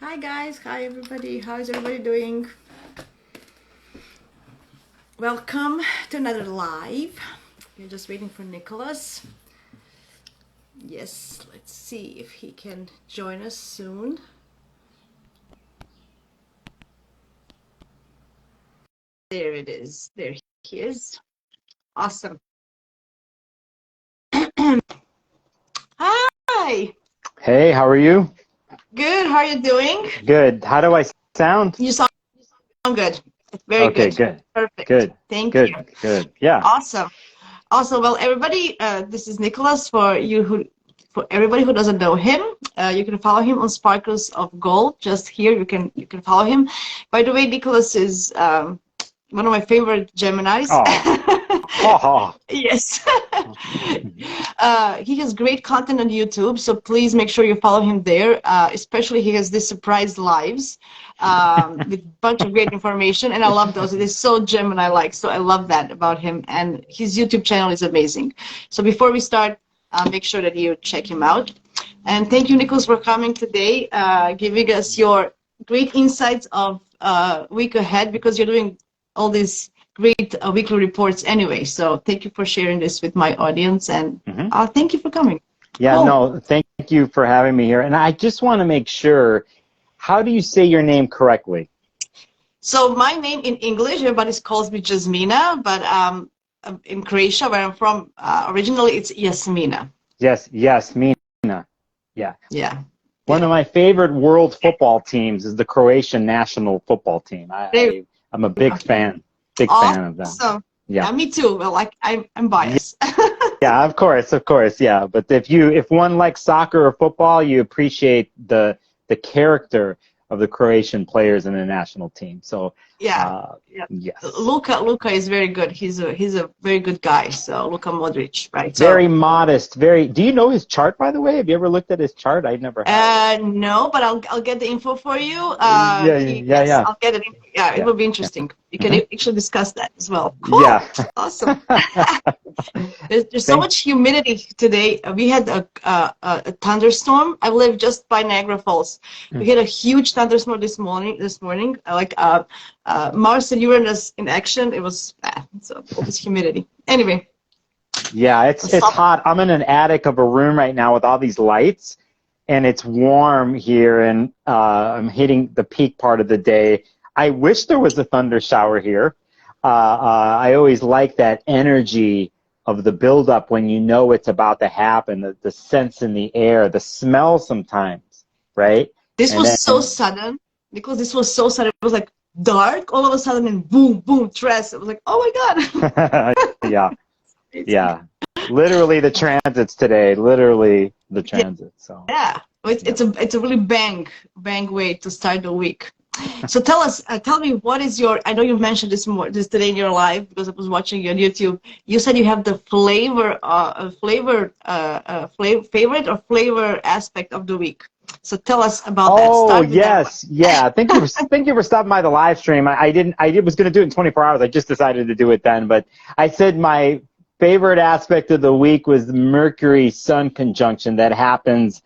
Hi guys, hi everybody, how is everybody doing? Welcome to another live. We're just waiting for Nicholas. Yes, let's see if he can join us soon. There it is, there he is. Awesome. Hi. Hey, how are you? Good, how are you doing? Good. How do I sound? You sound good. Very Okay, good. good. Perfect. Good. Thank you. Good. Good. Yeah. Awesome. Also, well, everybody, this is Nicholas. For everybody who doesn't know him, you can follow him on Sparkles of Gold. Just here, you can follow him. By the way, Nicholas is one of my favorite Geminis. Oh. Yes. He has great content on YouTube, so please make sure you follow him there. Especially he has these surprise lives with a bunch of great information, and I love those. It is so Gemini-like, so I love that about him. And his YouTube channel is amazing. So before we start, make sure that you check him out. And thank you, Nicholas, for coming today, giving us your great insights of week ahead, because you're doing all these great weekly reports anyway. So thank you for sharing this with my audience, and thank you for coming. Yeah, Cool. no, thank you for having me here. And I just want to make sure, how do you say your name correctly? So my name in English, everybody calls me Jasmina, but in Croatia, where I'm from, originally it's Yasmina. Yes, Mina. Yeah. Yeah. One of my favorite world football teams is the Croatian national football team. I'm a big fan. Big fan of them. Awesome. Yeah. Yeah, me too. Well, like I'm biased. Yeah, of course, yeah. But if one likes soccer or football, you appreciate the character of the Croatian players in the national team. So yeah. yes. Luka is very good. He's a very good guy. So Luka Modric, right? Very modest. Very. Do you know his chart, by the way? Have you ever looked at his chart? I never have. No, but I'll get the info for you. Yeah. I'll get it. Yeah, it will be interesting. You can actually discuss that as well. Cool. Yeah. Awesome. There's so much humidity today. We had a thunderstorm. I live just by Niagara Falls. We had a huge thunderstorm this morning. Like Mars and Uranus in action. It was so all this humidity. Anyway. Yeah, it's hot. I'm in an attic of a room right now with all these lights, and it's warm here, and I'm hitting the peak part of the day. I wish there was a thunder shower here. I always like that energy of the buildup when you know it's about to happen, the sense in the air, the smell sometimes, right? This was so sudden, because this was so sudden. It was like dark all of a sudden, and boom, boom, stress. It was like, oh my God. Yeah. Literally the transits today. Literally the transits. So yeah, it's a really bang way to start the week. So tell me, what is your? I know you mentioned this today in your live, because I was watching you on YouTube. You said you have the favorite or flavor aspect of the week. So tell us about that. Oh yes, yeah. Thank you for stopping by the live stream. I was going to do it in 24 hours. I just decided to do it then. But I said my favorite aspect of the week was the Mercury-Sun conjunction that happens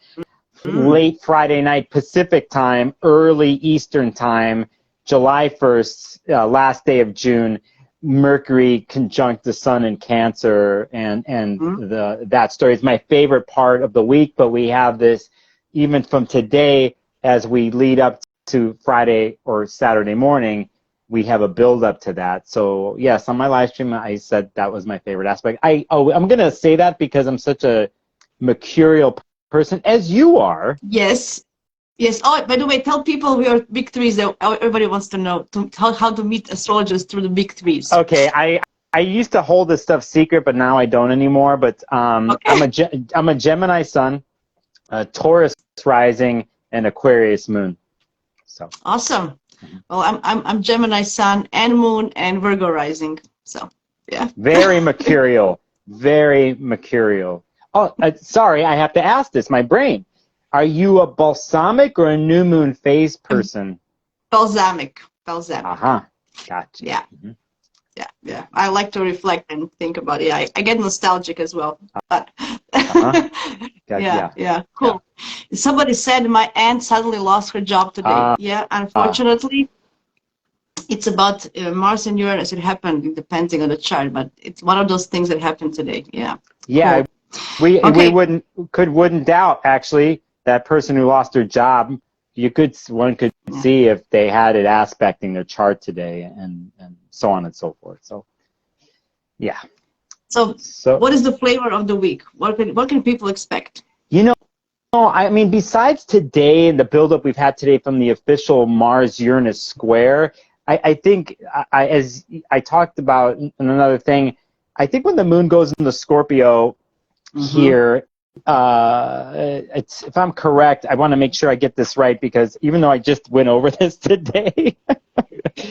late Friday night Pacific time, early Eastern time, July 1st, last day of June. Mercury conjunct the Sun in Cancer, and that story is my favorite part of the week. But we have this even from today as we lead up to Friday or Saturday morning. We have a build up to that. So yes, on my live stream, I said that was my favorite aspect. I'm gonna say that because I'm such a mercurial person, as you are. Yes. Oh, by the way, tell people we are big threes. That everybody wants to know how to meet astrologers through the big threes. Okay, I used to hold this stuff secret, but now I don't anymore. But I'm a Gemini Sun, a Taurus rising, and Aquarius moon. So awesome. Well, I'm Gemini Sun and Moon and Virgo rising. So yeah. Very mercurial. Very mercurial. Oh, sorry, I have to ask this. My brain. Are you a balsamic or a new moon phase person? Balsamic. Gotcha. Yeah. Yeah. Yeah, I like to reflect and think about it. I get nostalgic as well. But Uh-huh. yeah, Yeah. yeah, Yeah. cool. Somebody said my aunt suddenly lost her job today. Uh, Yeah, uh, unfortunately, it's about Mars and Uranus. It happened depending on the chart, but it's one of those things that happened today. Yeah, yeah, cool. we Okay, wouldn't doubt actually that person who lost their job. One could yeah. see if they had it aspecting their chart today, and so on and so forth. So yeah. So, So what is the flavor of the week? What can people expect? you know, I mean, besides today and the buildup we've had today from the official Mars-Uranus square, I think as I talked about in another thing, I think when the moon goes into Scorpio Mm-hmm. here, if I'm correct, I want to make sure I get this right because even though I just went over this today,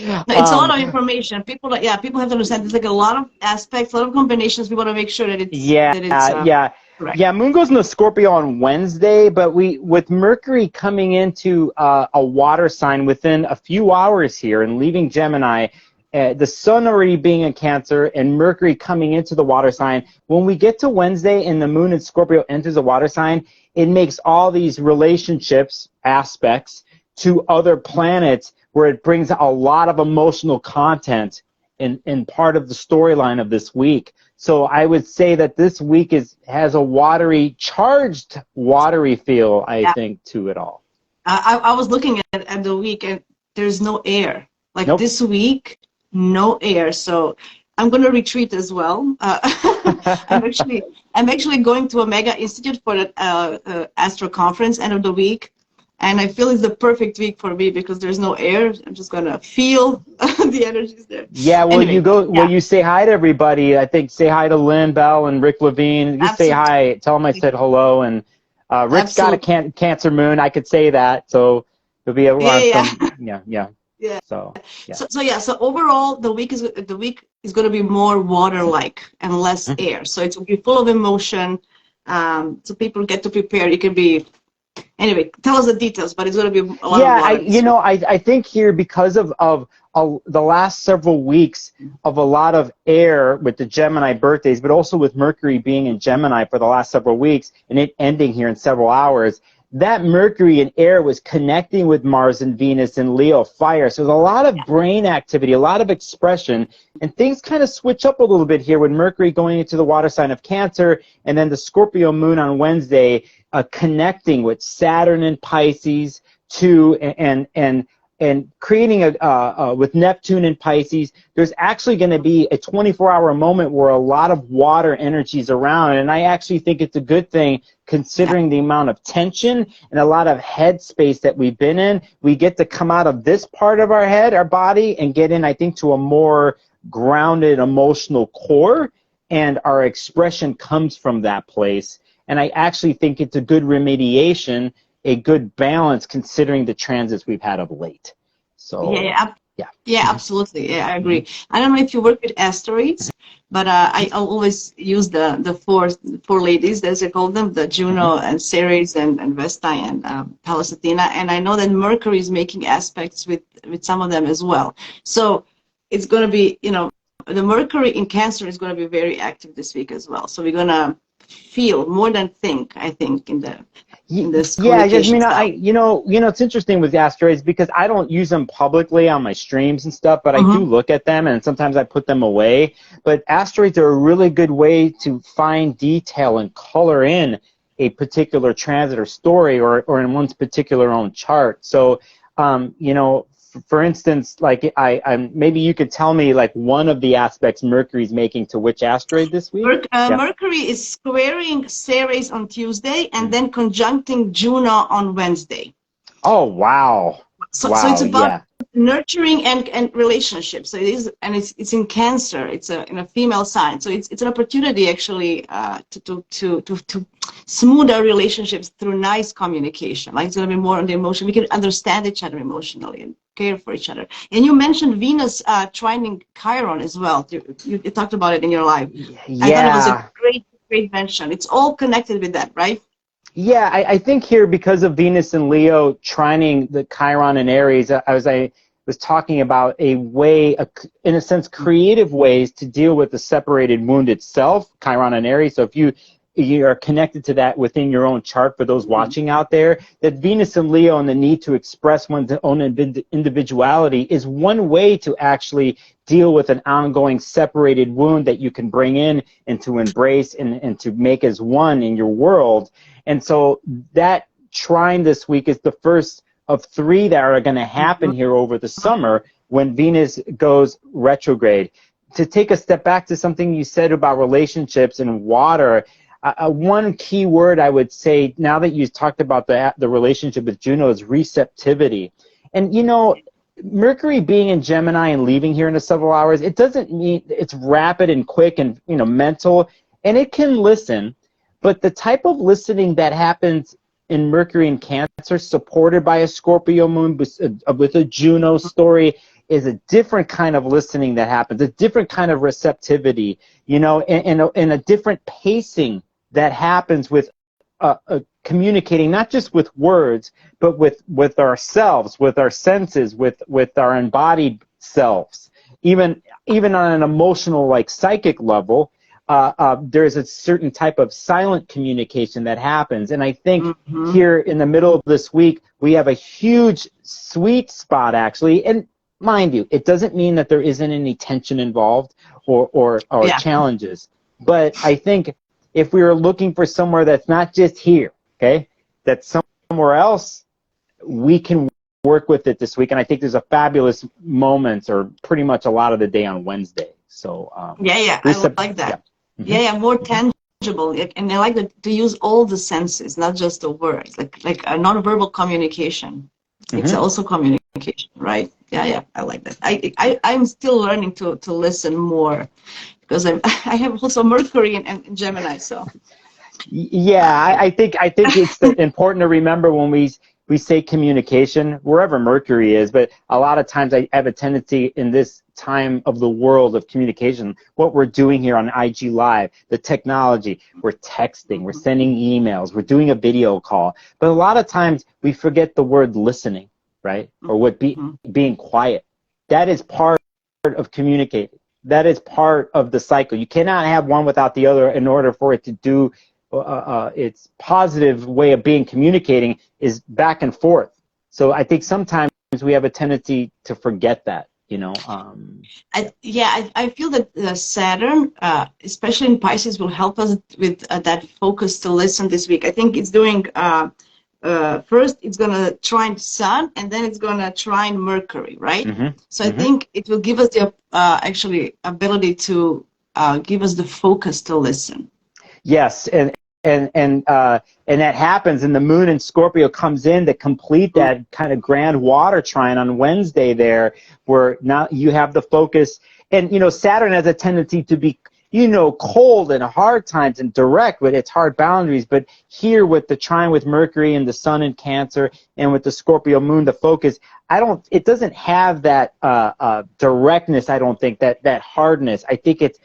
No, it's a lot um, of information. People have to understand. There's like a lot of aspects, a lot of combinations. We want to make sure that it's yeah, that it's yeah, correct. yeah. Moon goes into Scorpio on Wednesday, but with Mercury coming into a water sign within a few hours here and leaving Gemini, the Sun already being in Cancer and Mercury coming into the water sign. When we get to Wednesday and the Moon in Scorpio enters a water sign, it makes all these relationships aspects to other planets where it brings a lot of emotional content in part of the storyline of this week. So I would say that this week has a charged watery feel, I Yeah, think, to it all. I was looking at the week and there's no air. Like Nope. this week, no air. So I'm going to retreat as well. I'm actually I'm actually going to a mega institute for the Astro conference end of the week. And I feel it's the perfect week for me because there's no air. I'm just gonna feel the energies there. Yeah, well, Anyway, well, yeah, you say hi to everybody. I think say hi to Lynn Bell and Rick Levine. You say absolutely, hi. Tell them I said hello. And Rick's got a absolutely. Cancer moon. I could say that. So it'll be Yeah, around yeah, some, yeah, yeah. yeah. So, yeah. So overall, the week is going to be more water-like and less Mhm. air. So it's going to be full of emotion. So people get to prepare. It can be anyway. Tell us the details, but it's going to be a lot of Yeah, water this week. I think here because of the last several weeks of a lot of air with the Gemini birthdays, but also with Mercury being in Gemini for the last several weeks and it ending here in several hours, that Mercury in air was connecting with Mars and Venus and Leo fire. So there's a lot of brain activity, a lot of expression, and things kind of switch up a little bit here with Mercury going into the water sign of Cancer and then the Scorpio moon on Wednesday connecting with Saturn and Pisces to and creating with Neptune and Pisces. There's actually going to be a 24-hour moment where a lot of water energy is around, and I actually think it's a good thing considering the amount of tension and a lot of head space that we've been in. We get to come out of this part of our head, our body, and get in, I think, to a more grounded emotional core, and our expression comes from that place. And I actually think it's a good remediation, a good balance considering the transits we've had of late. Yeah, So, yeah, yeah. yeah, Mm-hmm. absolutely. Yeah, I Mm-hmm. agree. I don't know if you work with asteroids, but I always use the four ladies, as I call them, the Mm-hmm. Juno and Ceres and Vesta and Pallas Athena. And I know that Mercury is making aspects with some of them as well. So it's going to be, the Mercury in Cancer is going to be very active this week as well. So we're going to feel more than think, I think, in this Yeah, I communication mean, style. it's interesting with asteroids because I don't use them publicly on my streams and stuff, but I do Mm-hmm. look at them and sometimes I put them away. But asteroids are a really good way to find detail and color in a particular transit or story or in one's particular own chart. So, for instance, like maybe you could tell me like one of the aspects Mercury's making to which asteroid this week? Yeah. Mercury is squaring Ceres on Tuesday and then conjuncting Juno on Wednesday. Oh, wow. So it's Wow, about yeah. nurturing and relationships. So it is, and it's in Cancer. It's in a female sign. So it's an opportunity actually to smooth our relationships through nice communication. Like it's going to be more on the emotion. We can understand each other emotionally and care for each other. And you mentioned Venus trining Chiron as well. You talked about it in your life. I thought it was a Yeah. great mention. It's all connected with that, right? Yeah, I think here because of Venus and Leo trining the Chiron and Aries, was talking about a way, in a sense, creative ways to deal with the separated wound itself, Chiron and Aries. So if you are connected to that within your own chart, for those watching out there, that Venus and Leo and the need to express one's own individuality is one way to actually deal with an ongoing separated wound that you can bring in and to embrace and to make as one in your world. And so that trine this week is the first of 3 that are going to happen here over the summer when Venus goes retrograde. To take a step back to something you said about relationships and water, one key word I would say, now that you talked about the relationship with Juno, is receptivity. And, you know, Mercury being in Gemini and leaving here in several hours, it doesn't mean it's rapid and quick and, you know, mental, and it can listen, but the type of listening that happens in Mercury and Cancer, supported by a Scorpio moon with a Juno story, is a different kind of listening that happens, a different kind of receptivity, you know, and a different pacing that happens with communicating, not just with words, but with ourselves, with our senses, with our embodied selves. Even on an emotional, like psychic level, there's a certain type of silent communication that happens. And I think here in the middle of this week, we have a huge sweet spot, actually. And mind you, it doesn't mean that there isn't any tension involved or challenges. But I think if we were looking for somewhere that's not just here, okay, that's somewhere else, we can work with it this week. And I think there's a fabulous moments, or pretty much a lot of the day, on Wednesday. So I like that. More tangible. And I like to use all the senses, not just the words, like a non-verbal communication. It's also communication, right? I like that. I'm still learning to listen more, because I have also Mercury and Gemini. So I think it's important to remember when we say communication, wherever Mercury is, but a lot of times I have a tendency in this time of the world of communication, what we're doing here on IG Live, the technology, we're texting, we're sending emails, we're doing a video call, but a lot of times we forget the word listening, right? Or being quiet. That is part of communicating. That is part of the cycle. You cannot have one without the other in order for it to do its positive way of being communicating is back and forth. So I think sometimes we have a tendency to forget that, you know. I feel that Saturn, especially in Pisces, will help us with that focus to listen this week. I think it's doing, first it's going to trine Sun, and then it's going to trine Mercury, right? So I think it will give us the actually ability to give us the focus to listen. Yes, and that happens, and the moon in Scorpio comes in to complete that kind of grand water trine on Wednesday there, where now you have the focus. And, you know, Saturn has a tendency to be, you know, cold and hard times and direct with its hard boundaries. But here with the trine with Mercury and the Sun in Cancer and with the Scorpio moon, the focus, it doesn't have that directness, I don't think, that hardness. I think it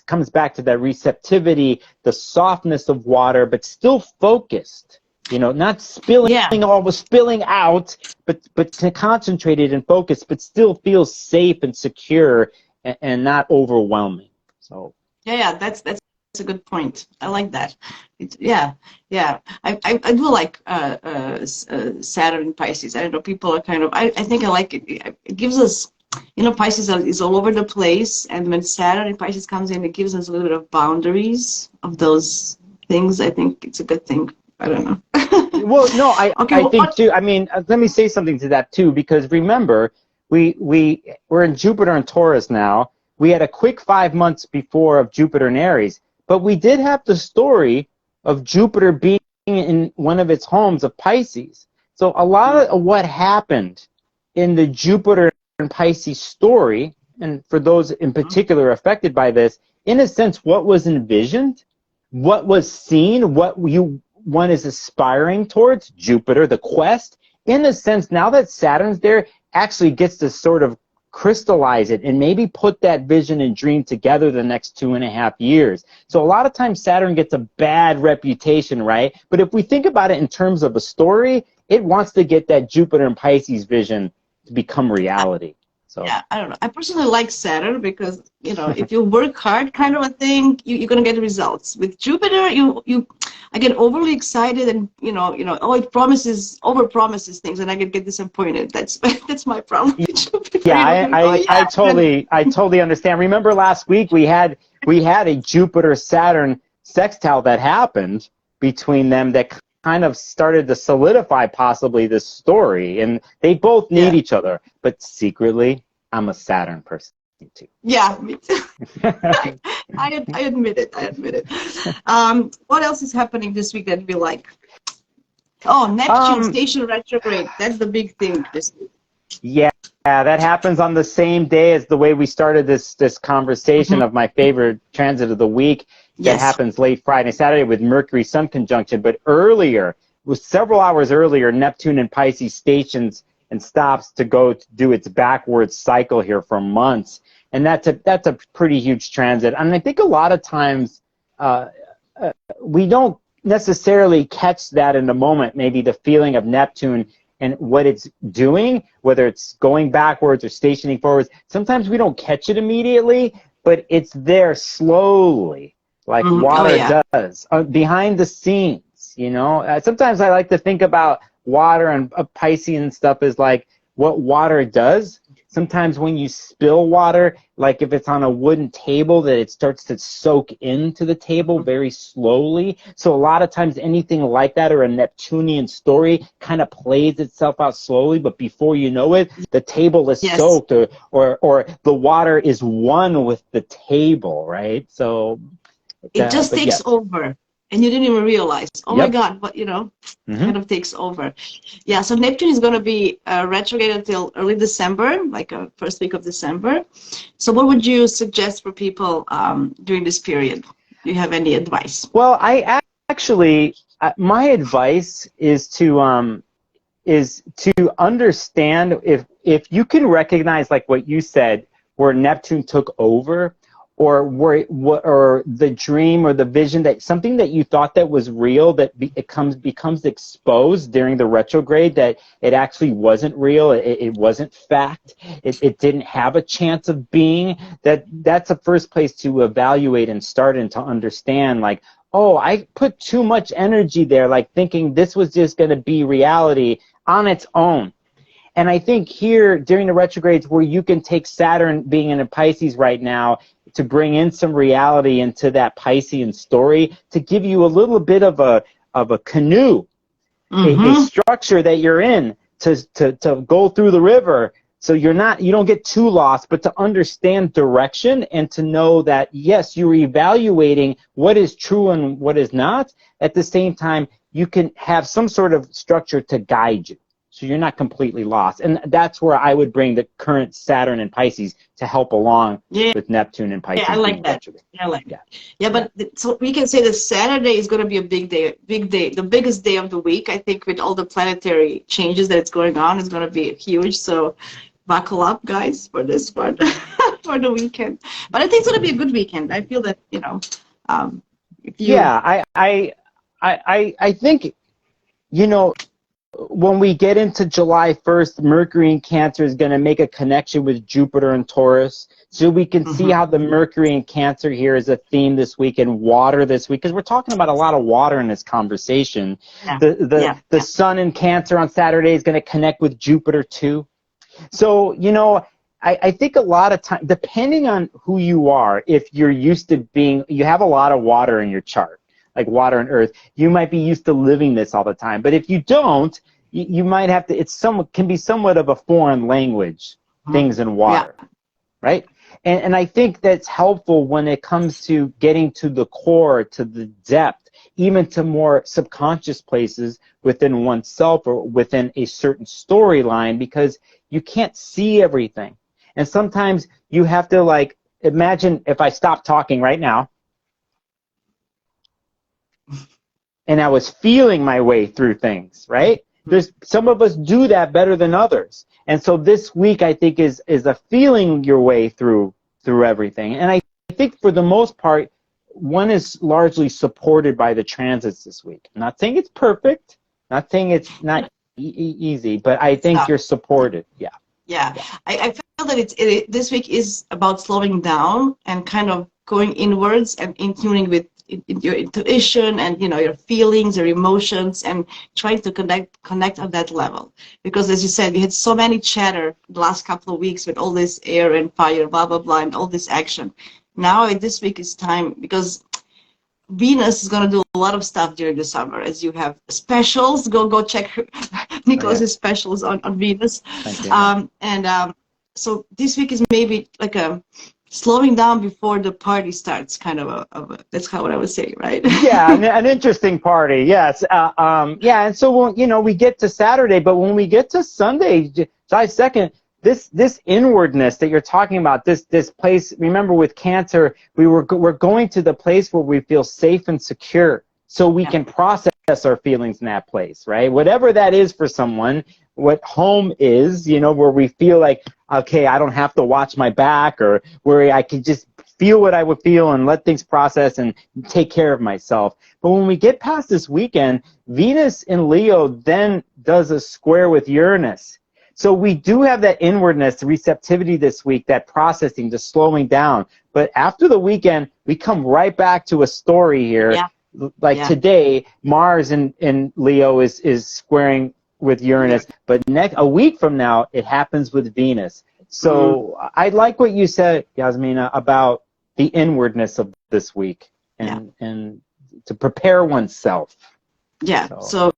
comes back to that receptivity, the softness of water, but still focused. You know, not spilling out, but concentrated and focused, but still feels safe and secure and not overwhelming. So that's a good point. I like that. I do like Saturn in Pisces. I don't know, people are kind of, I think I like it. It gives us, you know, Pisces is all over the place, and when Saturn in Pisces comes in, it gives us a little bit of boundaries of those things. I think it's a good thing. I don't know. Well, no, I think too. I mean, let me say something to that too, because remember, we're in Jupiter and Taurus now. We had a quick 5 months before of Jupiter and Aries, but we did have the story of Jupiter being in one of its homes of Pisces. So a lot of what happened in the Jupiter and Pisces story, and for those in particular affected by this, in a sense, what was envisioned, what was seen, what one is aspiring towards, Jupiter, the quest, in a sense, now that Saturn's there, actually gets to sort of crystallize it and maybe put that vision and dream together the next 2.5 years. So a lot of times Saturn gets a bad reputation, right? But if we think about it in terms of a story, it wants to get that Jupiter and Pisces vision to become reality. So yeah, I don't know. I personally like Saturn because, you know, if you work hard kind of a thing, you're gonna get results. With Jupiter, I get overly excited and oh, it over promises things and I get disappointed. That's that's my problem with Jupiter. yeah, Oh I yeah. totally understand. Remember last week we had a Jupiter Saturn sextile that happened between them that kind of started to solidify possibly this story, and they both need each other. But secretly, I'm a Saturn person too. Yeah, me too. I admit it. I admit it. What else is happening this week that we like? Oh, Neptune station retrograde. That's the big thing this week. Yeah, that happens on the same day as the way we started this conversation of my favorite transit of the week. That happens late Friday, Saturday with Mercury Sun conjunction. But earlier, was several hours earlier, Neptune and Pisces stations and stops to go to do its backwards cycle here for months. And that's a pretty huge transit. And I think a lot of times we don't necessarily catch that in the moment, maybe the feeling of Neptune and what it's doing, whether it's going backwards or stationing forwards. Sometimes we don't catch it immediately, but it's there slowly, like water does, behind the scenes, you know? Sometimes I like to think about water and Pisces and stuff as like what water does. Sometimes when you spill water, like if it's on a wooden table, that it starts to soak into the table very slowly. So a lot of times anything like that or a Neptunian story kind of plays itself out slowly, but before you know it, the table is soaked or the water is one with the table, right? So it just takes over. And you didn't even realize. Oh my God! But kind of takes over. Yeah. So Neptune is going to be retrograde until early December, like first week of December. So what would you suggest for people during this period? Do you have any advice? Well, I actually, my advice is to understand if you can recognize, like what you said, where Neptune took over. Or the dream or the vision, that something that you thought that was real, that becomes exposed during the retrograde, that it actually wasn't real, it wasn't fact, it didn't have a chance of being, that's the first place to evaluate and start and to understand, like, oh, I put too much energy there, like thinking this was just going to be reality on its own. And I think here during the retrogrades where you can take Saturn being in a Pisces right now to bring in some reality into that Piscean story, to give you a little bit of a canoe, a structure that you're in to go through the river, so you don't get too lost, but to understand direction and to know that yes, you're evaluating what is true and what is not. At the same time, you can have some sort of structure to guide you, so you're not completely lost. And that's where I would bring the current Saturn and Pisces to help along with Neptune and Pisces. Yeah, I like that. I like that. Yeah, but so we can say that Saturday is going to be a big day, the biggest day of the week. I think with all the planetary changes that it's going on, it's going to be huge. So buckle up, guys, for this one, for the weekend. But I think it's going to be a good weekend. I feel that, if you... Yeah, I think, when we get into July 1st, Mercury in Cancer is going to make a connection with Jupiter and Taurus. So we can see how the Mercury in Cancer here is a theme this week, and water this week, because we're talking about a lot of water in this conversation. Yeah. The Sun in Cancer on Saturday is going to connect with Jupiter too. So, I think a lot of time, depending on who you are, if you're used to you have a lot of water in your chart, like water and earth, you might be used to living this all the time. But if you don't, you might have to, can be somewhat of a foreign language, things in water, right? And I think that's helpful when it comes to getting to the core, to the depth, even to more subconscious places within oneself or within a certain storyline, because you can't see everything. And sometimes you have to, like, imagine if I stopped talking right now, and I was feeling my way through things, right? There's some of us do that better than others. And so this week, I think, is a feeling your way through everything. And I think for the most part, one is largely supported by the transits this week. I'm not saying it's perfect, not saying it's not easy, but I think you're supported. Yeah. Yeah, I feel that this week is about slowing down and kind of going inwards and in tuning with your intuition and your feelings, your emotions, and trying to connect on that level. Because as you said, we had so many chatter the last couple of weeks with all this air and fire, blah blah blah, and all this action. Now this week is time because Venus is going to do a lot of stuff during the summer, as you have specials. Go check Nicholas's specials on Venus. Thank you. So this week is maybe like a slowing down before the party starts, kind of that's how what I would say, right? Yeah, an interesting party. Yes. Yeah, and so we get to Saturday, but when we get to Sunday, July 2nd, this inwardness that you're talking about, this place. Remember, with Cancer, we're going to the place where we feel safe and secure, so we can process our feelings in that place, right? Whatever that is for someone, what home is, where we feel like, okay, I don't have to watch my back, or where I can just feel what I would feel and let things process and take care of myself. But when we get past this weekend, Venus in Leo then does a square with Uranus. So we do have that inwardness, the receptivity this week, that processing, the slowing down. But after the weekend, we come right back to a story here. Yeah. Like today, Mars in Leo is squaring with Uranus, but a week from now, it happens with Venus. So I like what you said, Yasmina, about the inwardness of this week and to prepare oneself. Yeah. So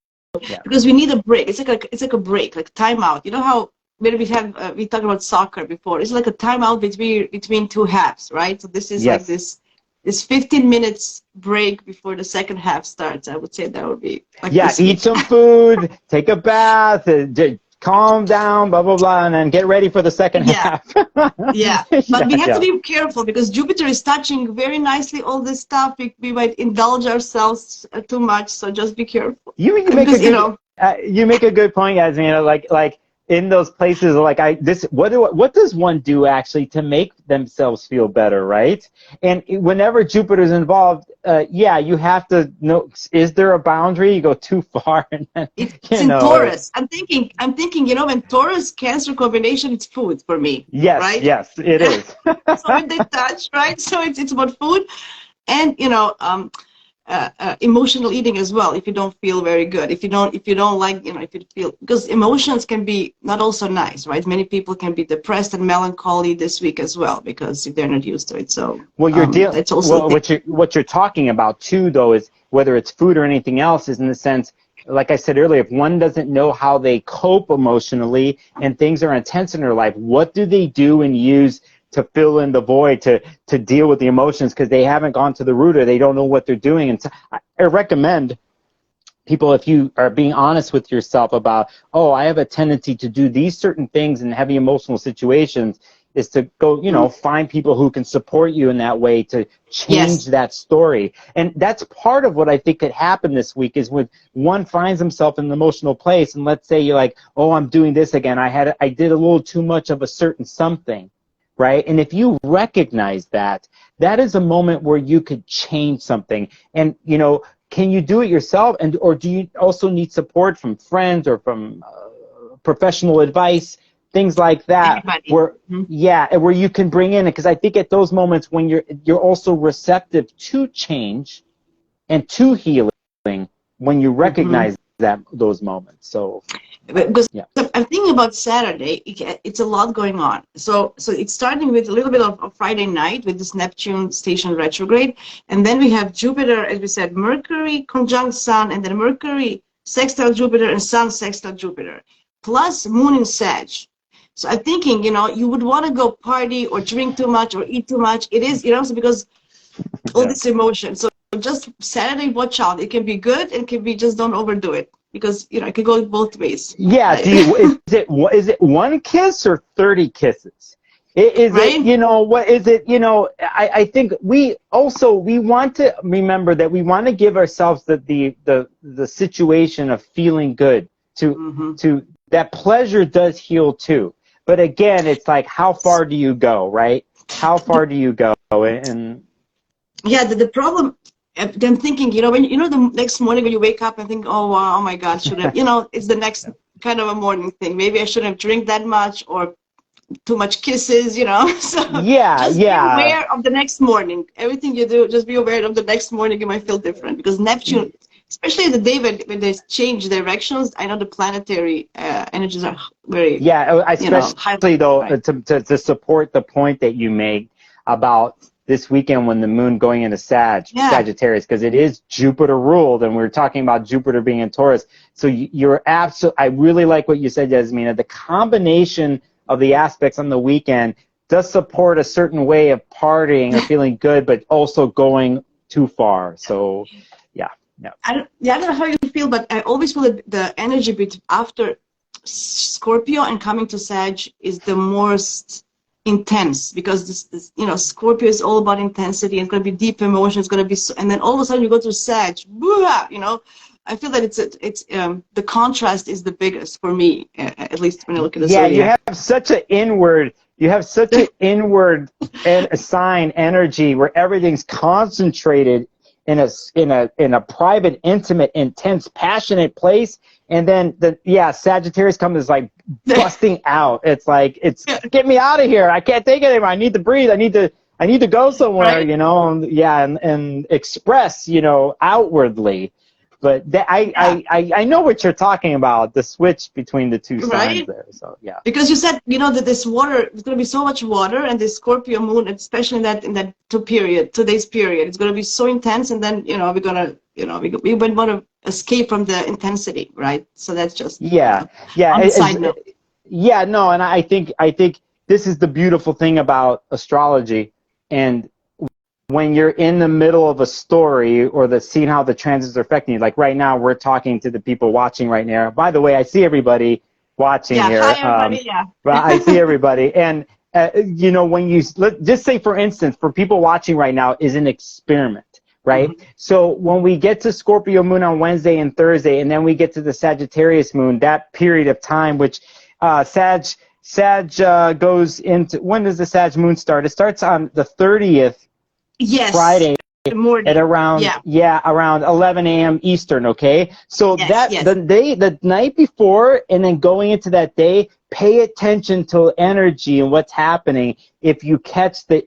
because we need a break. It's like a break, like time out. You know how when we talked about soccer before, it's like a time out between two halves, right? So this is like this 15 minutes break before the second half starts. I would say that would be like eat some food, take a bath, calm down, blah blah blah, and then get ready for the second half. But we have to be careful because Jupiter is touching very nicely all this stuff. We might indulge ourselves too much, so just be careful. You make a good point, Yasmina. Like in those places, what does one do actually to make themselves feel better, right? And whenever Jupiter's involved, you have to know, is there a boundary? You go too far, and then, it's in Taurus. I'm thinking, when Taurus Cancer combination, it's food for me. Yes, right? Yes, it is. So when they touch, right? So it's about food, and emotional eating as well. If you don't feel very good, if you don't like, if you feel, because emotions can be not also nice, right? Many people can be depressed and melancholy this week as well because they're not used to it. So that's also what you're talking about too, though, is whether it's food or anything else, is in the sense, like I said earlier, if one doesn't know how they cope emotionally and things are intense in their life, what do they do and use to fill in the void, to deal with the emotions, because they haven't gone to the root or they don't know what they're doing. And so I recommend people, if you are being honest with yourself about, I have a tendency to do these certain things in heavy emotional situations, is to go, find people who can support you in that way to change that story. And that's part of what I think could happen this week, is when one finds himself in an emotional place, and let's say you're like, I'm doing this again. I did a little too much of a certain something. Right? And if you recognize that is a moment where you could change something. And, can you do it yourself? Or do you also need support from friends or from professional advice, things like that? Where you can bring in it. Because I think at those moments when you're also receptive to change and to healing, when you recognize those moments. So because I'm thinking about Saturday, it's a lot going on. So it's starting with a little bit of Friday night with this Neptune station retrograde, and then we have Jupiter, as we said, Mercury conjunct Sun, and then Mercury sextile Jupiter and Sun sextile Jupiter, plus Moon in Sag. So I'm thinking, you would want to go party or drink too much or eat too much. It is, because all this emotion. So just Saturday, watch out. It can be good and can be just don't overdo it. Because it can go both ways. Yeah, right? Is it one kiss or 30 kisses? Is right? It, what is it? I think we want to remember that we want to give ourselves the situation of feeling good. To that pleasure does heal too. But again, it's like, how far do you go, right? How far do you go? And the problem. I'm thinking, when the next morning when you wake up and think, oh wow, oh my God, should I? It's the next kind of a morning thing. Maybe I shouldn't drink that much or too much kisses, you know. So Yeah, just be yeah. aware of the next morning. Everything you do, just be aware of the next morning. You might feel different because Neptune, especially the day when they change directions, I know the planetary energies are very, Yeah, high. especially though Right. to support the point that you make about this weekend when the moon going into Yeah. Sagittarius, because it is Jupiter ruled, and we're talking about Jupiter being in Taurus. So you're absolutely. I really like what you said, Yasmina. The combination of the aspects on the weekend does support a certain way of partying or feeling good, but also going too far. So, yeah, yeah. I don't know how you feel, but I always feel that the energy after Scorpio and coming to Sag is the most intense because Scorpio is all about intensity. It's going to be deep emotion. It's going to be, and then all of a sudden you go to Sag, I feel that the contrast is the biggest for me, at least when I look at the Yeah, zodiac. you have such an inward and sign energy where everything's concentrated in a private, intimate, intense, passionate place, and then Sagittarius comes is like busting out. It's like get me out of here. I can't take it anymore. I need to breathe. I need to go somewhere, Right? and express, outwardly. But I know what you're talking about, the switch between the two signs Right? there. So yeah. Because you said, that this water, there's going to be so much water, and this Scorpio moon, especially in that 2 days period, it's going to be so intense, and then, we're going to, we would want to escape from the intensity, right? So that's just Yeah, on the side note. yeah, no, and I think this is the beautiful thing about astrology, and when you're in the middle of a story or seeing how the transits are affecting you, like right now we're talking to the people watching right now. By the way, I see everybody watching Yeah, here. hi everybody, yeah. Well, I see everybody, and when just say for instance, for people watching right now is an experiment, right? Mm-hmm. So when we get to Scorpio moon on Wednesday and Thursday, and then we get to the Sagittarius moon, that period of time, which Sag goes into, when does the Sag moon start? It starts on the 30th. Yes, Friday the morning. at around Yeah. around 11 a.m. Eastern. Okay, so Yes, yes. the night before and then going into that day, pay attention to energy and what's happening. If you catch the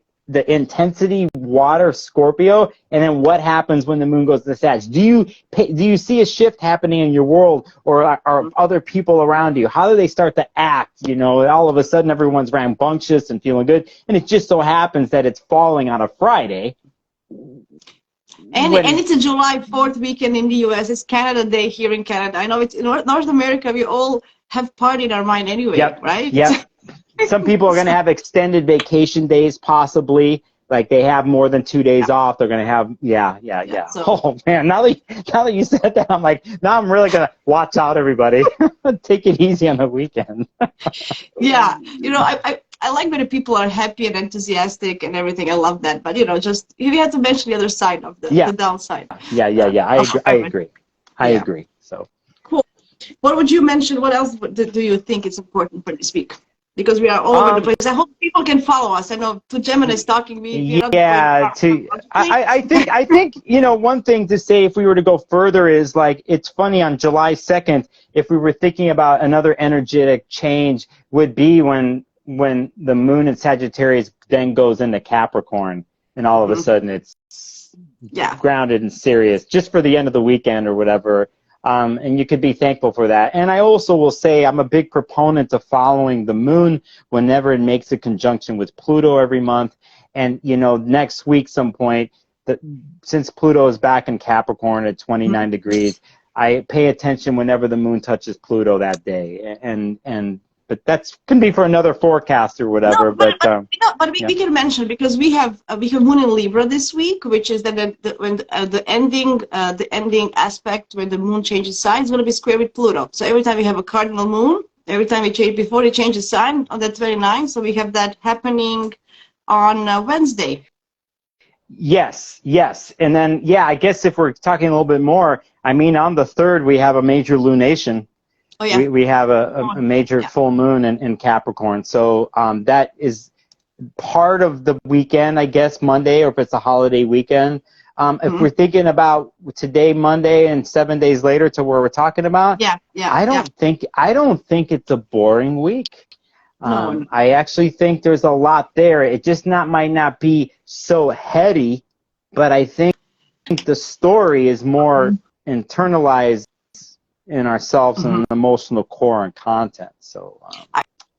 intensity water of Scorpio, and then what happens when the moon goes to Sag? Do you see a shift happening in your world, or are other people around you? How do they start to act? All of a sudden everyone's rambunctious and feeling good, and it just so happens that it's falling on a Friday. And it's a July 4th weekend in the U.S. It's Canada Day here in Canada. I know it's in North America. We all have party in our mind anyway, right? Yep. Some people are going to have extended vacation days, possibly. Like they have more than 2 days off. They're going to have, yeah. So, Oh man, now that you said that, I'm like, now I'm really going to watch out, everybody. Take it easy on the weekend. yeah, I like when the people are happy and enthusiastic and everything. I love that. But just you have to mention the other side of the downside. Yeah. I agree. I agree. So cool. What would you mention? What else do you think is important for this week? Because we are all over the place. I hope people can follow us. I know two Gemini stalking me. I think one thing to say if we were to go further is like it's funny on July 2nd if we were thinking about another energetic change would be when the moon in Sagittarius then goes into Capricorn and all of a sudden it's grounded and serious just for the end of the weekend or whatever. And you could be thankful for that. And I also will say I'm a big proponent of following the moon whenever it makes a conjunction with Pluto every month. And, next week some point, since Pluto is back in Capricorn at 29 degrees, I pay attention whenever the moon touches Pluto that day. But that can be for another forecast or whatever. We can mention because we have Moon in Libra this week, which is that the ending aspect when the Moon changes sign is going to be square with Pluto. So every time we have a cardinal Moon, every time before it changes sign on the 29th, so we have that happening on Wednesday. Yes, and then I guess if we're talking a little bit more, I mean on the 3rd we have a major lunation. Oh, yeah. We have a major full moon in Capricorn. So that is part of the weekend, I guess, Monday, or if it's a holiday weekend. If we're thinking about today, Monday, and 7 days later to where we're talking about, I don't think it's a boring week. No. I actually think there's a lot there. It just might not be so heady, but I think the story is more internalized in ourselves and an emotional core and content. So,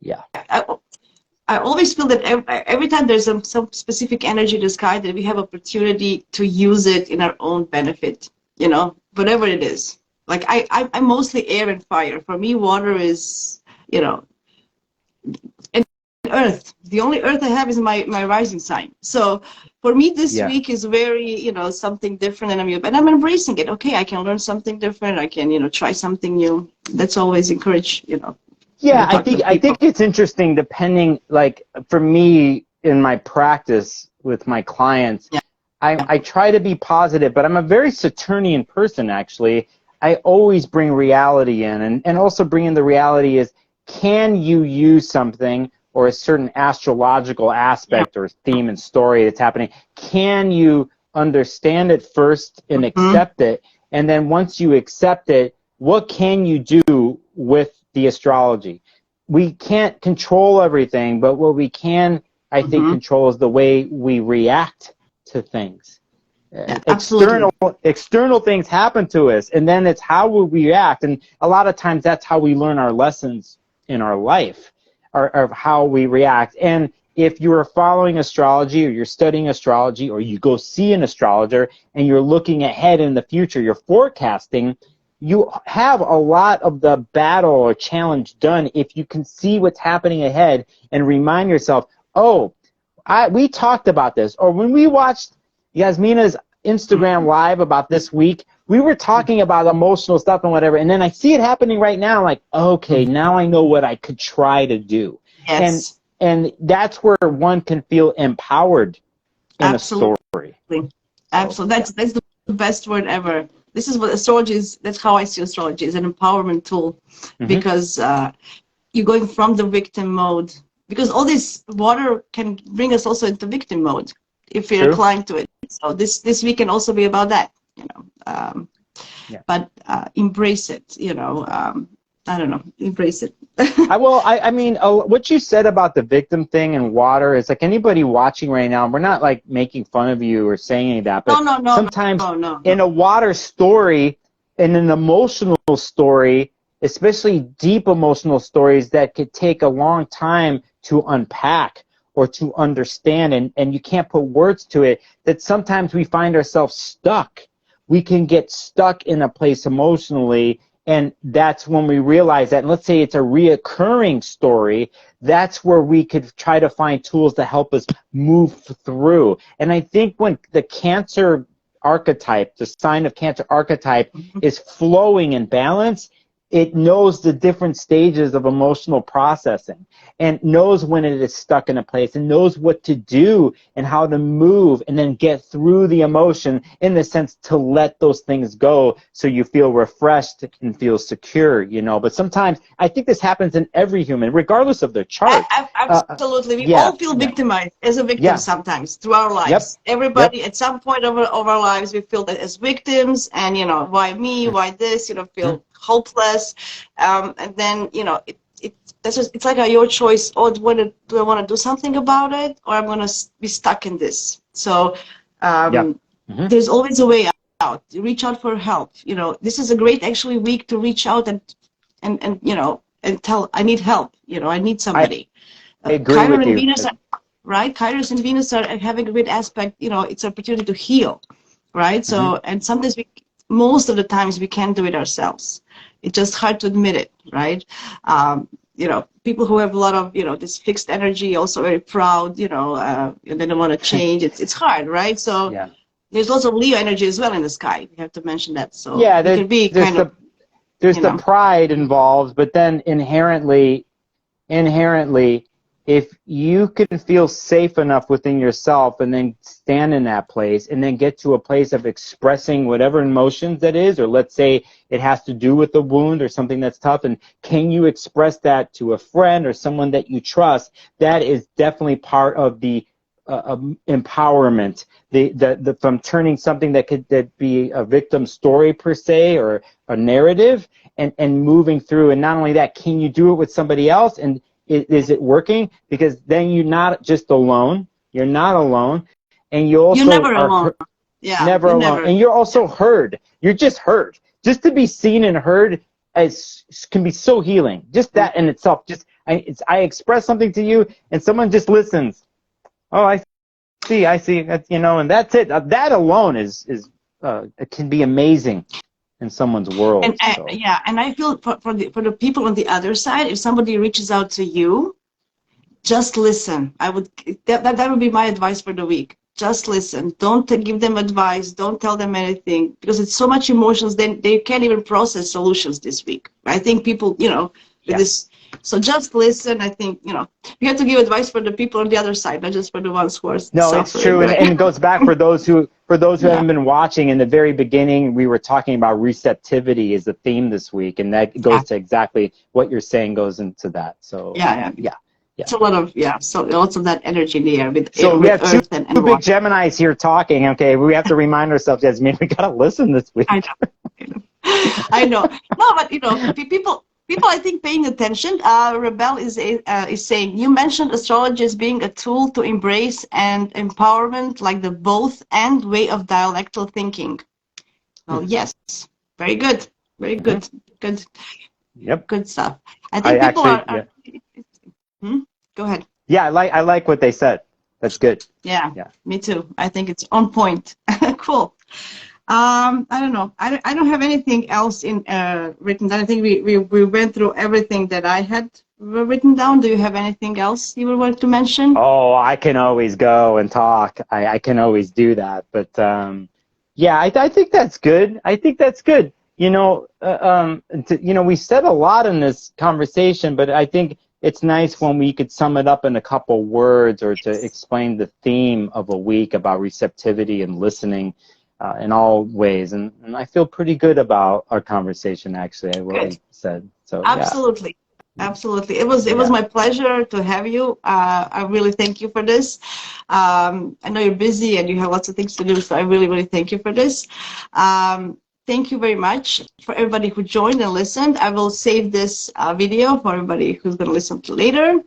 yeah. I always feel that every time there's some specific energy in the sky, that we have opportunity to use it in our own benefit, you know, whatever it is. Like I'm mostly air and fire. For me, water is, you know, and earth. The only earth I have is my rising sign. So for me, this week is very, you know, something different, and I'm embracing it. Okay, I can learn something different. I can, you know, try something new. That's always encourage, you know. Yeah, I think it's interesting depending, like for me in my practice with my clients, I try to be positive, but I'm a very Saturnian person actually. I always bring reality in, and also bring in the reality is, can you use something or a certain astrological aspect or theme and story that's happening? Can you understand it first and accept it? And then once you accept it, what can you do with the astrology? We can't control everything, but what we can, I think, control is the way we react to things. External things happen to us, and then it's how we react. And a lot of times that's how we learn our lessons in our life, of how we react. And if you are following astrology, or you're studying astrology, or you go see an astrologer and you're looking ahead in the future, you're forecasting, you have a lot of the battle or challenge done if you can see what's happening ahead and remind yourself, oh, we talked about this. Or when we watched Yasmina's Instagram live about this week, we were talking about emotional stuff and whatever, and then I see it happening right now, like, okay, now I know what I could try to do. Yes. And that's where one can feel empowered in a story. Absolutely. That's the best word ever. This is what astrology is. That's how I see astrology, is an empowerment tool, because you're going from the victim mode, because all this water can bring us also into victim mode if we're inclined to it. So this week can also be about that, you know. But embrace it, you know. I don't know, embrace it. I mean, what you said about the victim thing and water is like, anybody watching right now, we're not like making fun of you or saying any of that, but sometimes in a water story, in an emotional story, especially deep emotional stories that could take a long time to unpack or to understand, and you can't put words to it, that sometimes we find ourselves stuck. We can get stuck in a place emotionally, and that's when we realize that, and let's say it's a reoccurring story, that's where we could try to find tools to help us move through. And I think when the Cancer archetype, the sign of Cancer archetype, is flowing in balance, it knows the different stages of emotional processing and knows when it is stuck in a place and knows what to do and how to move and then get through the emotion, in the sense to let those things go so you feel refreshed and feel secure, you know. But sometimes I think this happens in every human, regardless of their chart. Absolutely. We all feel victimized as a victim sometimes through our lives. Everybody at some point of our lives, we feel that as victims, and, you know, why me, why this, you know, feel hopeless, and then, you know, it's like your choice. Oh, do I want to do something about it, or I'm going to be stuck in this? So there's always a way out. Reach out for help. You know, this is a great actually week to reach out and you know, and tell, I need help. You know, I need somebody. I agree Chiron with and you. Venus right? Chiron and Venus are having a great aspect. You know, it's an opportunity to heal, right? So, and sometimes most of the times we can't do it ourselves. It's just hard to admit it, right? You know, people who have a lot of, you know, this fixed energy, also very proud, you know, and they don't want to change. It's hard, right? So there's also Leo energy as well in the sky. We have to mention that. So it can be there's the pride involved, but then inherently, if you can feel safe enough within yourself and then stand in that place and then get to a place of expressing whatever emotions that is, or let's say it has to do with a wound or something that's tough, and can you express that to a friend or someone that you trust, that is definitely part of the empowerment, the from turning something that could be a victim story per se or a narrative, and moving through. And not only that, can you do it with somebody else? And is it working? Because then you're not just alone. You're not alone, and you You're also never are alone. Yeah, never you're alone, never. and you're also heard. You're just heard. Just to be seen and heard can be so healing. Just that in itself. Just I express something to you, and someone just listens. Oh, I see. You know, and that's it. That alone is it can be amazing in someone's world. And So. yeah, and I feel for the people on the other side, if somebody reaches out to you, just listen. I would that would be my advice for the week. Just listen. Don't give them advice. Don't tell them anything, because it's so much emotions. Then they can't even process solutions this week. I think people, you know, with this. So just listen. I think, you know, you have to give advice for the people on the other side, not just for the ones who are No, it's suffering. true, and it goes back for those who Yeah. haven't been watching. In the very beginning, we were talking about receptivity as a theme this week, and that goes to exactly what you're saying. Goes into that. So Yeah. It's a lot of so lots of that energy in the air with we have Earth and two big water. Geminis here talking. Okay, we have to remind ourselves, Jasmine, we gotta listen this week. I know. I know. No, but you know, people, I think, paying attention. Rebel is saying, you mentioned astrology as being a tool to embrace and empowerment, like the both and way of dialectal thinking. Well, yes, very good, very good, good. Yep. Good stuff. I think people are Go ahead. Yeah, I like what they said. That's good. Yeah, me too. I think it's on point. Cool. I don't know. I don't have anything else in written down. I think we went through everything that I had written down. Do you have anything else you would want to mention? Oh, I can always go and talk. I can always do that. But yeah, I think that's good. I think that's good. You know, we said a lot in this conversation, but I think it's nice when we could sum it up in a couple words, or to explain the theme of a week about receptivity and listening in all ways. And I feel pretty good about our conversation, actually, what we said. So absolutely. Yeah. Absolutely. It was my pleasure to have you. I really thank you for this. I know you're busy and you have lots of things to do, so I really, really thank you for this. Thank you very much for everybody who joined and listened. I will save this video for everybody who's going to listen to later.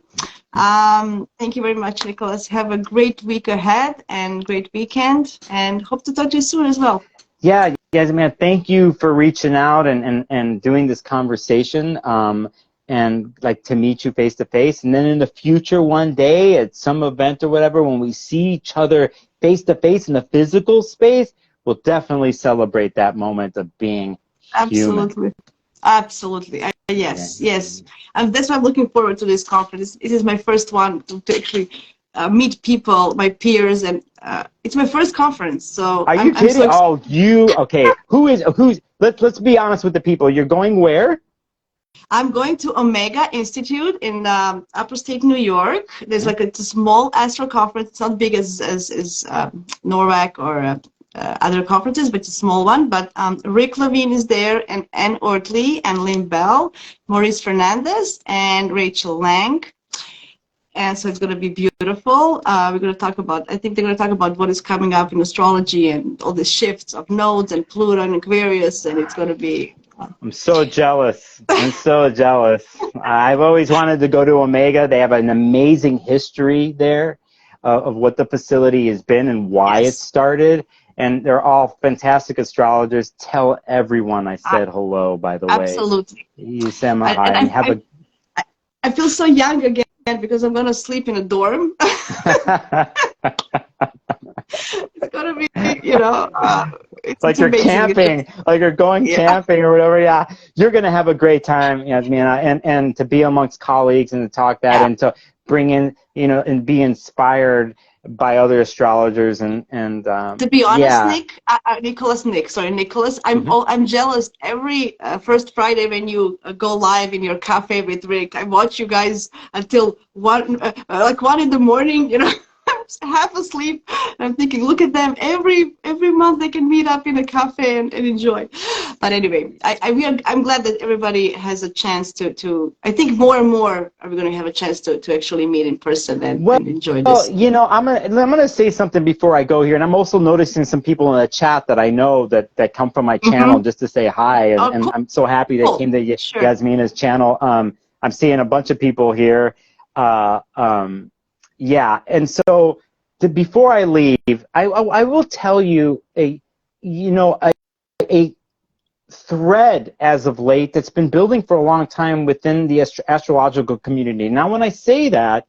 Thank you very much, Nicholas. Have a great week ahead and great weekend, and hope to talk to you soon as well. Yeah, man, thank you for reaching out and doing this conversation, and like to meet you face to face. And then in the future, one day at some event or whatever, when we see each other face to face in the physical space, we'll definitely celebrate that moment of being human. Absolutely. Yes. And that's why I'm looking forward to this conference. It is my first one to actually meet people, my peers, and it's my first conference. So are you kidding? Okay. Who's? Let's be honest with the people. You're going where? I'm going to Omega Institute in upstate New York. There's it's a small Astro conference. It's not big as NORWAC or other conferences, but it's a small one. But Rick Levine is there, and Ann Ortley, and Lynn Bell, Maurice Fernandez, and Rachel Lang. And so it's going to be beautiful. We're going to talk about, I think they're going to talk about what is coming up in astrology and all the shifts of nodes and Pluto and Aquarius, and it's going to be... I'm so jealous. I'm so jealous. I've always wanted to go to Omega. They have an amazing history there of what the facility has been and why it started. And they're all fantastic astrologers. Tell everyone I said hello, by the way. Absolutely. You say my hi. I feel so young again because I'm going to sleep in a dorm. It's going to be, it's like you're camping, like you're going camping or whatever. Yeah, you're going to have a great time, Yasmina, and to be amongst colleagues and to talk that and to bring in, and be inspired by other astrologers and to be honest, Nicholas, I'm jealous every first Friday when you go live in your cafe with Rick. I watch you guys until 1 in the morning, half asleep. I'm thinking, look at them. Every month they can meet up in a cafe and enjoy. But anyway, I'm glad that everybody has a chance to. I think more and more are we going to have a chance to actually meet in person and enjoy Well, this. you know, I'm gonna say something before I go here, and I'm also noticing some people in the chat that I know that come from my channel just to say hi, Oh, and cool. I'm so happy they came to Sure. Yasmina's channel. I'm seeing a bunch of people here. Yeah, and so before I leave, I will tell you a thread as of late that's been building for a long time within the astrological community. Now, when I say that,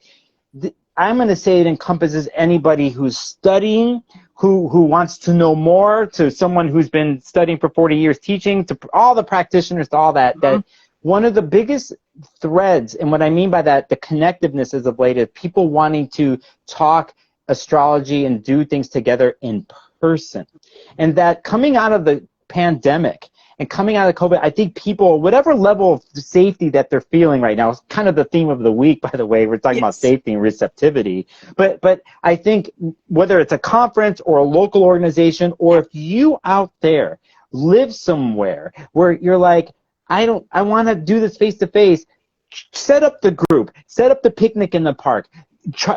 I'm going to say it encompasses anybody who's studying, who wants to know more, to someone who's been studying for 40 years teaching, to all the practitioners, to all that. That one of the biggest threads, and what I mean by that, the connectiveness as of late, is people wanting to talk astrology and do things together in person. And that coming out of the pandemic, and coming out of COVID, I think people, whatever level of safety that they're feeling right now, is kind of the theme of the week, by the way. We're talking about safety and receptivity. But I think whether it's a conference or a local organization, or if you out there live somewhere where you're like, I want to do this face to face, set up the group, set up the picnic in the park.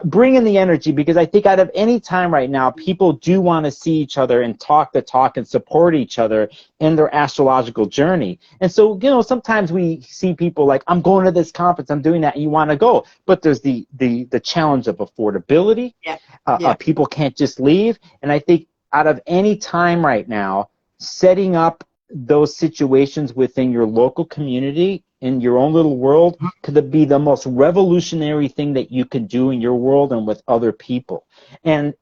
Bring in the energy, because I think out of any time right now, people do want to see each other and talk the talk and support each other in their astrological journey. And so, you know, sometimes we see people like, I'm going to this conference, I'm doing that, and you want to go. But there's the challenge of affordability. People can't just leave. And I think out of any time right now, setting up those situations within your local community, in your own little world, could be the most revolutionary thing that you could do in your world and with other people. And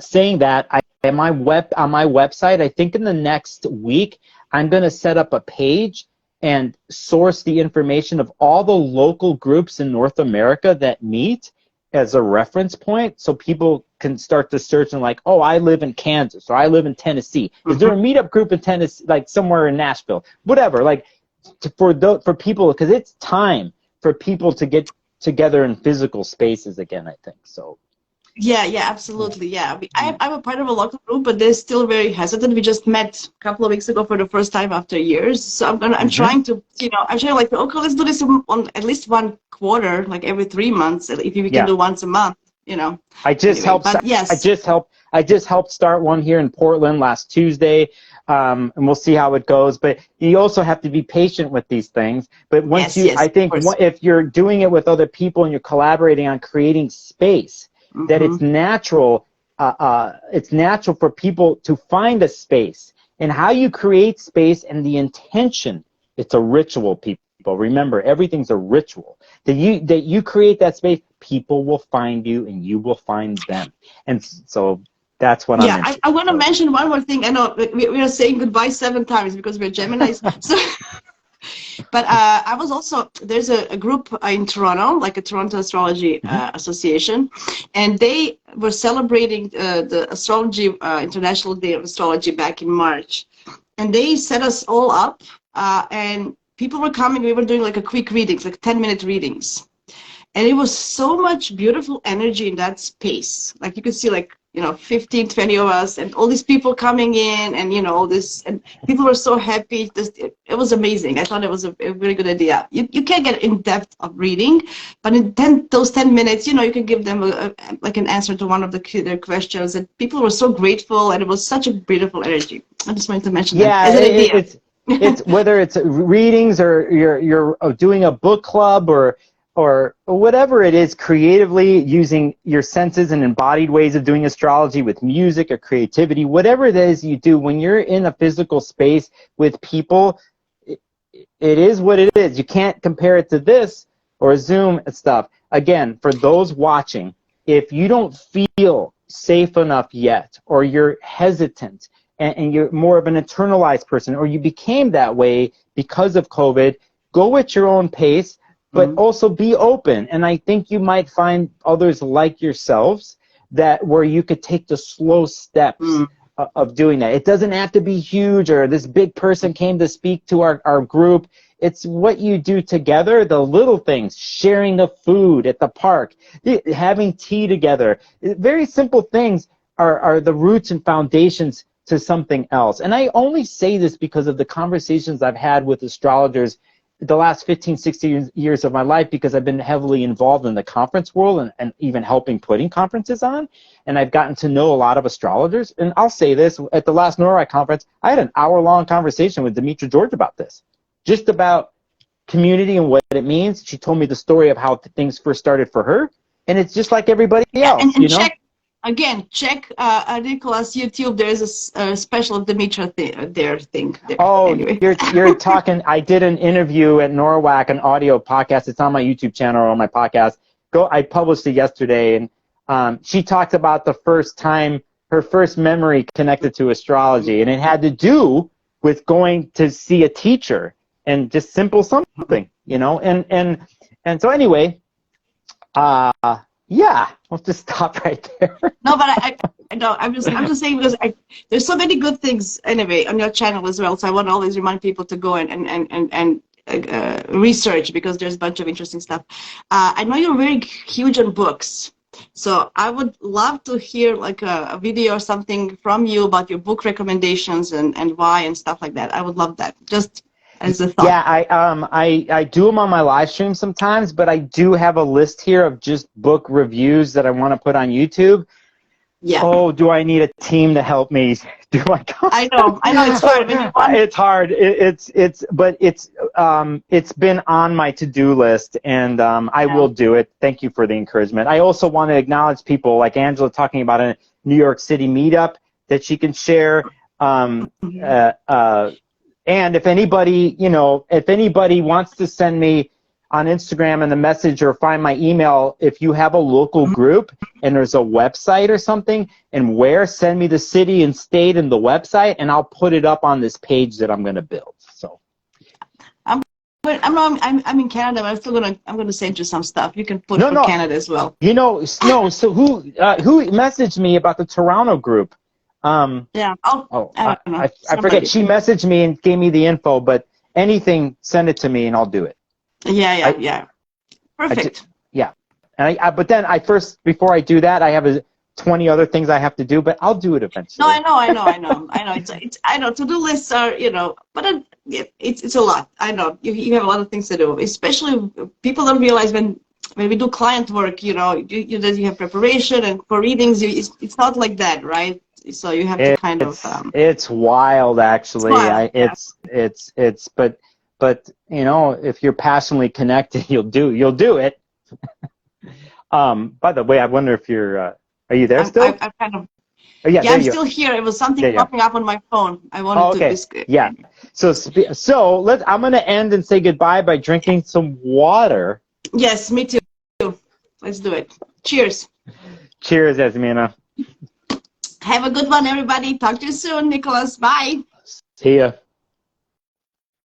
saying that, on my website, I think in the next week, I'm going to set up a page and source the information of all the local groups in North America that meet as a reference point, so people can start to search and like, oh, I live in Kansas, or I live in Tennessee. Is there a meetup group in Tennessee, like somewhere in Nashville, whatever, like, for people, because it's time for people to get together in physical spaces again, I think. So yeah, absolutely. Yeah, I'm a part of a local group, but they're still very hesitant. We just met a couple of weeks ago for the first time after years. So I'm trying to, I'm trying like, okay, let's do this on at least one quarter, like every 3 months, if we can do once a month. I just helped. Yes. I just helped start one here in Portland last Tuesday, and we'll see how it goes. But you also have to be patient with these things. But once I think if you're doing it with other people and you're collaborating on creating space, that it's natural. It's natural for people to find a space, and how you create space and the intention. It's a ritual, people. Remember, everything's a ritual. That you create that space, people will find you and you will find them. And so that's what I'm interested in. I want to mention one more thing. I know we are saying goodbye 7 times because we're Geminis. So, but I was also, there's a group in Toronto, like a Toronto Astrology Association, and they were celebrating the Astrology International Day of Astrology back in March. And they set us all up, and people were coming. We were doing like a quick readings, like 10-minute readings. And it was so much beautiful energy in that space. Like you could see like, 15, 20 of us and all these people coming in and, all this, and people were so happy. It was amazing. I thought it was a very good idea. You can't get in depth of reading, but in those 10 minutes, you can give them like an answer to one of their questions, and people were so grateful, and it was such a beautiful energy. I just wanted to mention that as an idea. It's whether it's readings or you're doing a book club or whatever it is, creatively using your senses and embodied ways of doing astrology with music or creativity, whatever it is you do, when you're in a physical space with people, it is what it is. You can't compare it to this or Zoom and stuff. Again, for those watching, if you don't feel safe enough yet, or you're hesitant, and you're more of an internalized person, or you became that way because of COVID, go at your own pace, but also be open. And I think you might find others like yourselves where you could take the slow steps of doing that. It doesn't have to be huge, or this big person came to speak to our group. It's what you do together, the little things, sharing the food at the park, having tea together. Very simple things are the roots and foundations to something else. And I only say this because of the conversations I've had with astrologers the last 15, 16 years of my life, because I've been heavily involved in the conference world and even helping putting conferences on. And I've gotten to know a lot of astrologers. And I'll say this, at the last NORAD conference, I had an hour-long conversation with Demetra George about this, just about community and what it means. She told me the story of how things first started for her. And it's just like everybody else, and you know? Check Nicholas YouTube. There is a special Demetra thing there. Oh, anyway. you're talking. I did an interview at NORWAC, an audio podcast. It's on my YouTube channel or on my podcast. I published it yesterday, and she talked about the first time, her first memory connected to astrology, and it had to do with going to see a teacher and just simple something, you know. And so anyway, yeah, we'll just stop right there. No, but I'm just saying, because there's so many good things anyway on your channel as well. So I want to always remind people to go and research, because there's a bunch of interesting stuff. I know you're very huge on books, so I would love to hear like a video or something from you about your book recommendations and why and stuff like that. I would love that. Just as a thought. Yeah, I do them on my live stream sometimes, but I do have a list here of just book reviews that I want to put on YouTube. Yeah. Oh, do I need a team to help me do my content? I know it's hard. It's hard. But it's been on my to-do list, and I will do it. Thank you for the encouragement. I also want to acknowledge people like Angela talking about a New York City meetup that she can share. And if anybody, wants to send me on Instagram and the message or find my email, if you have a local group and there's a website or something, and send me the city and state and the website, and I'll put it up on this page that I'm going to build. So I'm in Canada, but I'm gonna send you some stuff. You can put for Canada as well. So who messaged me about the Toronto group? Yeah. I don't know. I forget. She messaged me and gave me the info, but anything, send it to me and I'll do it. Yeah. Perfect. But then before I do that, I have 20 other things I have to do, but I'll do it eventually. No, I know. I know to-do lists are, but it's a lot. I know you have a lot of things to do, especially people don't realize when we do client work, you have preparation, and for readings, it's not like that, right? So you have to kind of. It's wild, actually. But if you're passionately connected, you'll do it. By the way, I wonder if you're. Are you there still? I'm kind of. Oh, yeah, I'm still here. It was something popping up on my phone. I wanted to. Yeah. So I'm going to end and say goodbye by drinking some water. Yes, me too. Let's do it. Cheers. Cheers, Yasmina. Have a good one, everybody. Talk to you soon, Nicholas. Bye. See ya.